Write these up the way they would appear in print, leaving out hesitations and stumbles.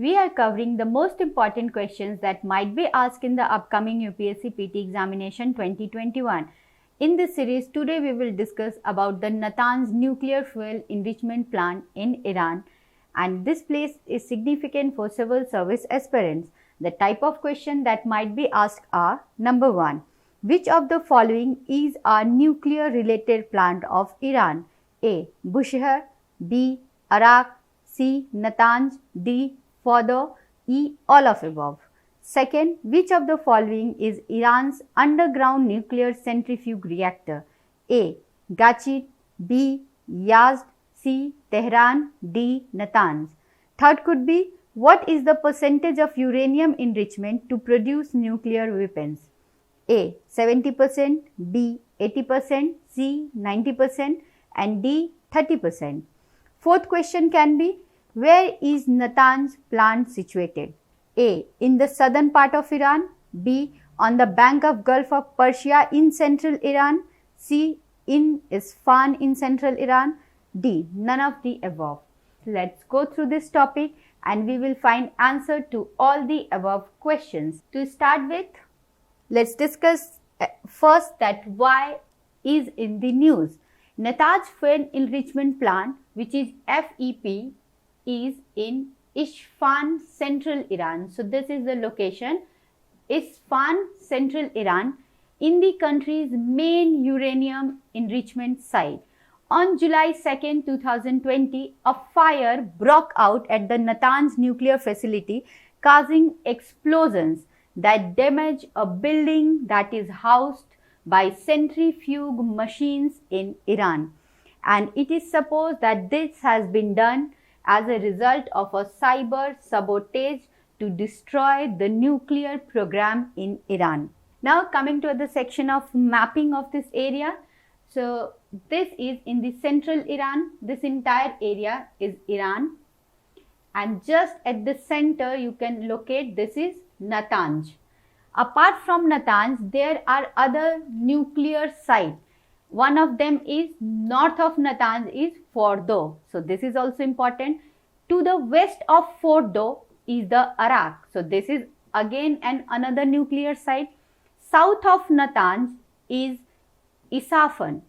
we are covering the most important questions that might be asked in the upcoming UPSC PT examination 2021. In this series, today we will discuss about the Natanz nuclear fuel enrichment plant in Iran, and this place is significant for civil service aspirants. The type of question that might be asked are: number 1. Which of the following is a nuclear related plant of Iran? A. Bushehr, B. Arak, C. Natanz, D. Fordo, E. All of above. Second, which of the following is Iran's underground nuclear centrifuge reactor? A. Gachit, B. Yazd, C. Tehran, D. Natanz. Third could be: what is the percentage of uranium enrichment to produce nuclear weapons? A. 70%, B. 80%, C. 90%, and D. 30%. Fourth question can be: where is Natanz plant situated? A. In the southern part of Iran, B. on the bank of Gulf of Persia in central Iran, C. in Isfahan in central Iran, D. none of the above. Let's go through this topic and we will find answer to all the above questions. To start with, let's discuss first that why is in the news. Natanz fuel enrichment plant, which is FEP, is in Isfahan, central Iran. So this is the location, Isfahan, central Iran, in the country's main uranium enrichment site. On July 2nd, 2020, a fire broke out at the Natanz nuclear facility, causing explosions that damaged a building that is housed by centrifuge machines in Iran. And it is supposed that this has been done as a result of a cyber sabotage to destroy the nuclear program in Iran. Now coming to the section of mapping of this area. So this is in the central Iran. This entire area is Iran. And just at the center you can locate, this is Natanz. Apart from Natanz, there are other nuclear sites. One of them is north of Natanz is Fordo. So this is also important. To the west of Fordo is the Arak. So this is again another nuclear site. South of Natanz is Isfahan.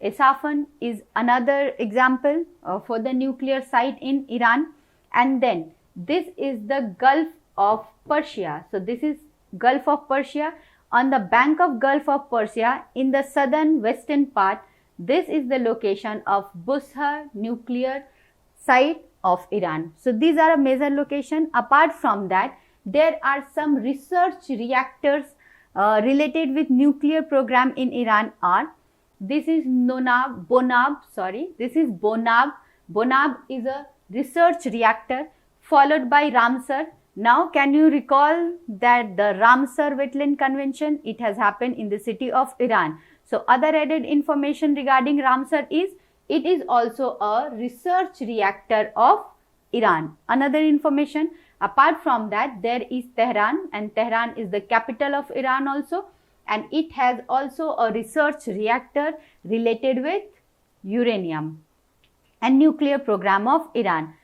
Isfahan is another example for the nuclear site in Iran. And then this is the Gulf of Persia. So this is Gulf of Persia. On the bank of Gulf of Persia in the southern western part, this is the location of Bushehr nuclear site of Iran. So these are a major location. Apart from that, there are some research reactors related with nuclear program in Iran are: this is Bonab. This is Bonab. Bonab is a research reactor, followed by Ramsar. Now, can you recall that the Ramsar Wetland Convention, it has happened in the city of Iran. So, other added information regarding Ramsar is, it is also a research reactor of Iran. Another information, apart from that, there is Tehran, and Tehran is the capital of Iran also, and it has also a research reactor related with uranium and nuclear program of Iran.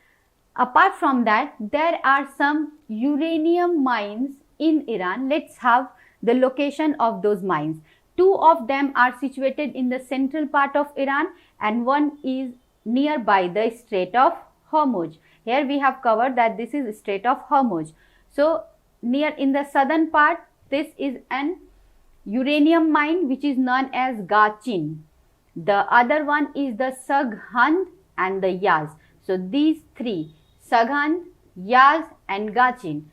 Apart from that, there are some uranium mines in Iran. Let's have the location of those mines. Two of them are situated in the central part of Iran and one is nearby the Strait of Hormuz. Here we have covered that this is Strait of Hormuz. So near in the southern part, this is an uranium mine which is known as Gachin. The other one is the Saghand and the Yaz. So these three, Saghand, Yaz and Gachin,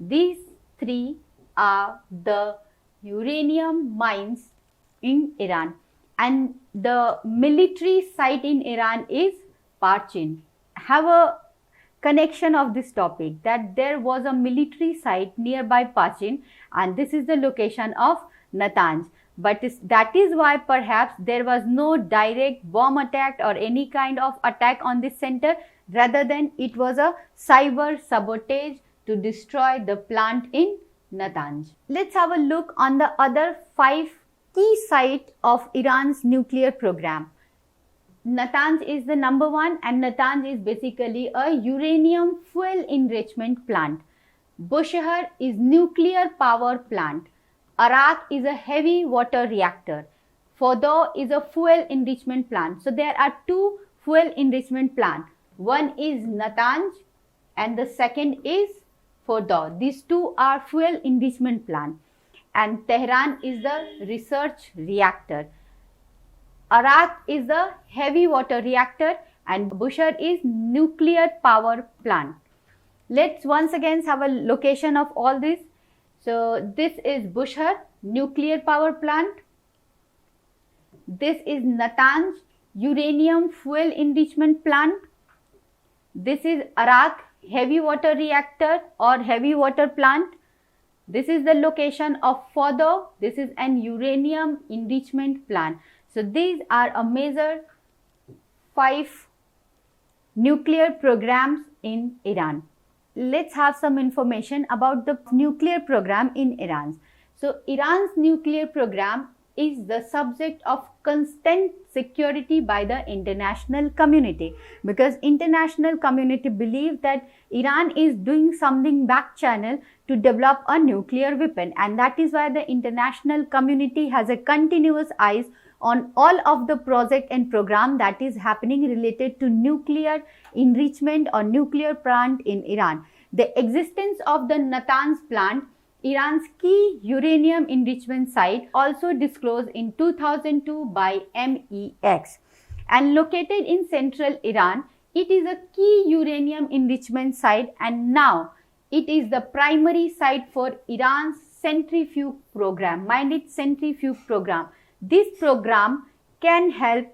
these three are the uranium mines in Iran. And the military site in Iran is Parchin. Have a connection of this topic that there was a military site nearby Parchin and this is the location of Natanz. But that is why perhaps there was no direct bomb attack or any kind of attack on this center, rather than it was a cyber sabotage to destroy the plant in Natanz. Let's have a look on the other 5 key sites of Iran's nuclear program. Natanz is the number one, and Natanz is basically a uranium fuel enrichment plant. Bushehr is nuclear power plant. Arak is a heavy water reactor. Fordow is a fuel enrichment plant. So there are two fuel enrichment plants. One is Natanz and the second is Fordow. These two are fuel enrichment plants. And Tehran is the research reactor. Arak is the heavy water reactor and Bushehr is nuclear power plant. Let's once again have a location of all this. So this is Bushehr, nuclear power plant. This is Natanz, uranium fuel enrichment plant. This is Arak, heavy water reactor or heavy water plant. This is the location of Fordow. This is an uranium enrichment plant. So these are a major 5 nuclear programs in Iran. Let's have some information about the nuclear program in Iran. So Iran's nuclear program is the subject of constant security by the international community, because international community believe that Iran is doing something back channel to develop a nuclear weapon, and that is why the international community has a continuous eyes on all of the project and program that is happening related to nuclear enrichment or nuclear plant in Iran. The existence of the Natanz plant, Iran's key uranium enrichment site, also disclosed in 2002 by MEX. And located in central Iran, it is a key uranium enrichment site, and now it is the primary site for Iran's centrifuge program. Mind it, centrifuge program. This program can help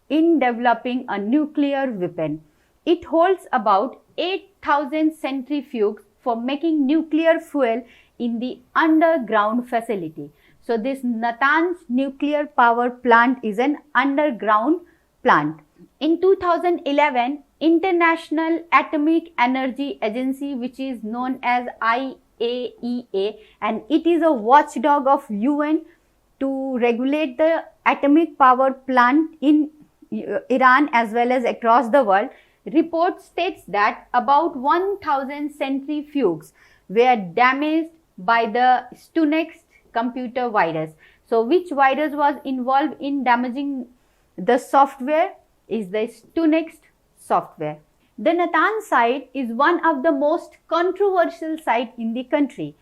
in developing a nuclear weapon. It holds about 8,000 centrifuges for making nuclear fuel in the underground facility. So this Natanz nuclear power plant is an underground plant. In 2011, International Atomic Energy Agency, which is known as IAEA, and it is a watchdog of UN to regulate the atomic power plant in Iran as well as across the world, report states that about 1,000 centrifuges were damaged by the Stuxnet computer virus. So which virus was involved in damaging the software is the Stuxnet software. The Natanz site is one of the most controversial sites in the country.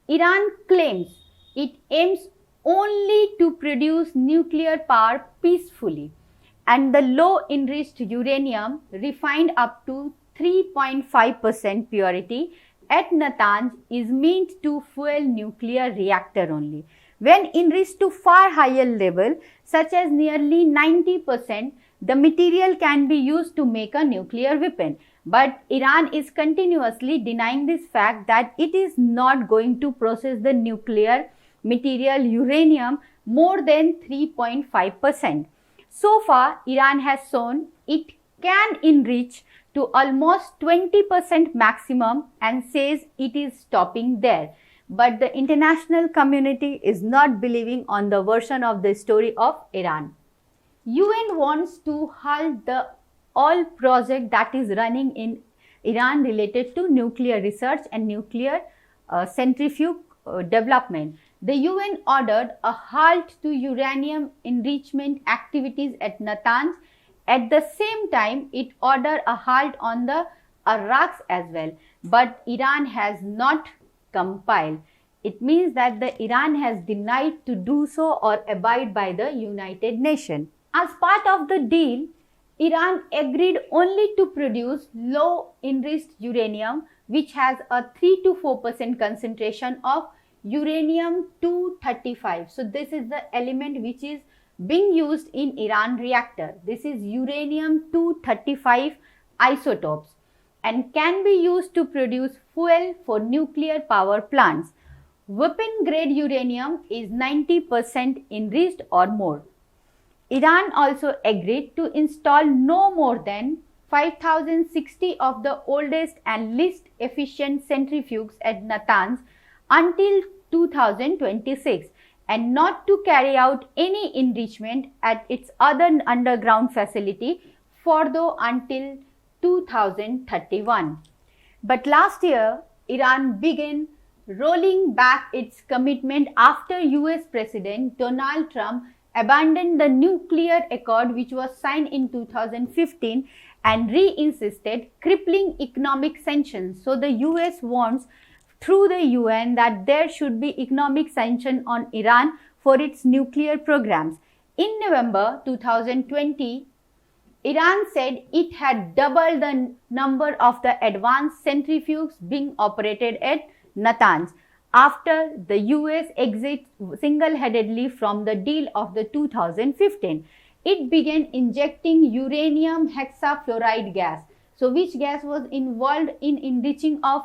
Iran claims it aims only to produce nuclear power peacefully, and the low enriched uranium refined up to 3.5% purity at Natanz is meant to fuel nuclear reactor only. When enriched to far higher level, such as nearly 90%, the material can be used to make a nuclear weapon. But Iran is continuously denying this fact that it is not going to process the nuclear material uranium more than 3.5%. So far, Iran has shown it can enrich to almost 20% maximum and says it is stopping there. But the international community is not believing on the version of the story of Iran. UN wants to halt the all project that is running in Iran related to nuclear research and nuclear centrifuge development. The UN ordered a halt to uranium enrichment activities at Natanz. At the same time, it ordered a halt on the Araks as well. But Iran has not complied. It means that the Iran has denied to do so or abide by the United Nations. As part of the deal, Iran agreed only to produce low enriched uranium, which has a 3 to 4% concentration of uranium-235. So this is the element which is being used in Iran reactor. This is uranium-235 isotopes and can be used to produce fuel for nuclear power plants. Weapon grade uranium is 90% enriched or more. Iran also agreed to install no more than 5,060 of the oldest and least efficient centrifuges at Natanz until 2026, and not to carry out any enrichment at its other underground facility further until 2031. But last year, Iran began rolling back its commitment after US President Donald Trump abandoned the nuclear accord which was signed in 2015 and re-insisted crippling economic sanctions. So the US wants through the UN that there should be economic sanction on Iran for its nuclear programs. In November 2020, Iran said it had doubled the number of the advanced centrifuges being operated at Natanz after the US exit single-handedly from the deal of the 2015. It began injecting uranium hexafluoride gas. So which gas was involved in enriching of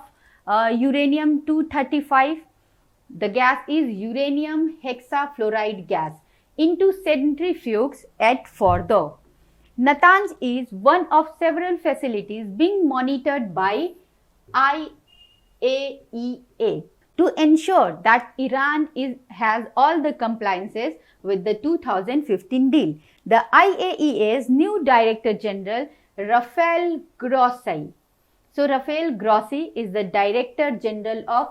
uranium-235? The gas is uranium hexafluoride gas into centrifuges at Fordow. Natanz is one of several facilities being monitored by IAEA to ensure that Iran has all the compliances with the 2015 deal. The IAEA's new Director General, Rafael Grossi. So Rafael Grossi is the Director General of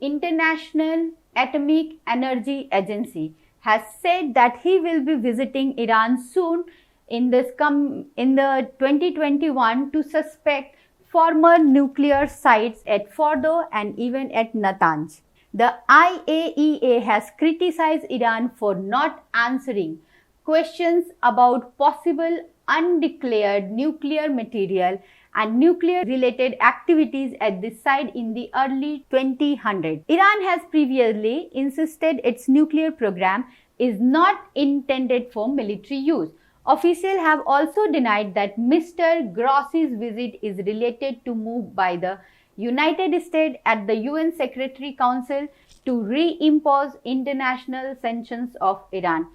International Atomic Energy Agency, has said that he will be visiting Iran soon in the 2021 to suspect former nuclear sites at Fordow and even at Natanz. The IAEA has criticized Iran for not answering questions about possible undeclared nuclear material and nuclear-related activities at this site in the early 2000s. Iran has previously insisted its nuclear program is not intended for military use. Officials have also denied that Mr. Grossi's visit is related to move by the United States at the UN Secretary Council to reimpose international sanctions of Iran.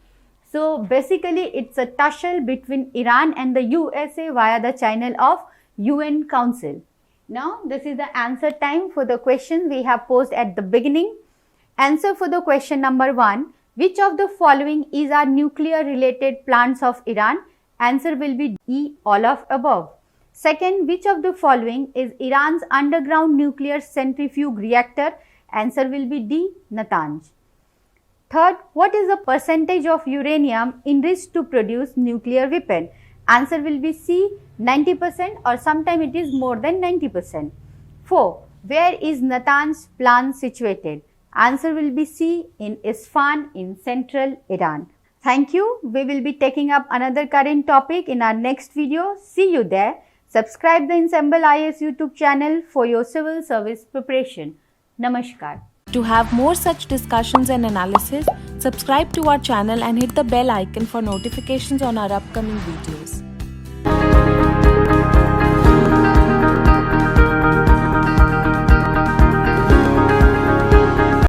So basically it's a tussle between Iran and the USA via the channel of UN Council. Now this is the answer time for the question we have posed at the beginning. Answer for the question number 1. Which of the following is our nuclear related plants of Iran? Answer will be E, all of above. Second, which of the following is Iran's underground nuclear centrifuge reactor? Answer will be D, Natanz. Third, what is the percentage of uranium enriched to produce nuclear weapon? Answer will be C, 90% or sometime it is more than 90%. 4. Where is Natanz plant situated? Answer will be C, in Isfahan in central Iran. Thank you. We will be taking up another current topic in our next video. See you there. Subscribe the Ensemble Ias YouTube channel for your civil service preparation. Namaskar. To have more such discussions and analysis, subscribe to our channel and hit the bell icon for notifications on our upcoming videos.